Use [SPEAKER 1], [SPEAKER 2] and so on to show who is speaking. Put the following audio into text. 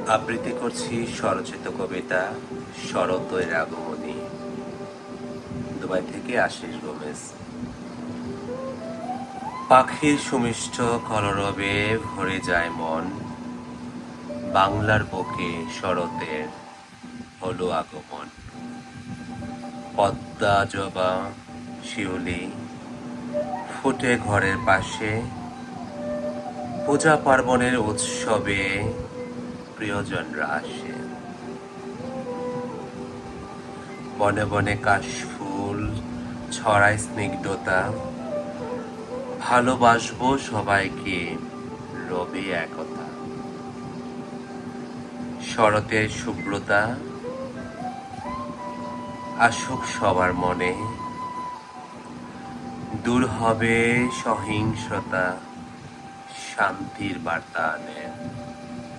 [SPEAKER 1] আবৃত্তি করছি স্বরচিত কবিতা শরতের আগমনী। দুবাই থেকে আশিস গোমেজ। পাখির সুমিষ্ট কলরবে ভরে যায় মন, বাংলার বুকে শরতের হলো আগমন। পদ্মা জবা শিউলি ফুটে ঘরের পাশে, পূজা পার্বণের উৎসবে প্রিয়জনরা আসে। বনে বনে কাশফুল ছড়ায় স্নিগ্ধতা, ভালোবাসবো সবাইকে রবে একতা। শরতের শুভ্রতা আসুক সবার মনে, দূর হবে সহিংসতা, শান্তির বার্তা আনে।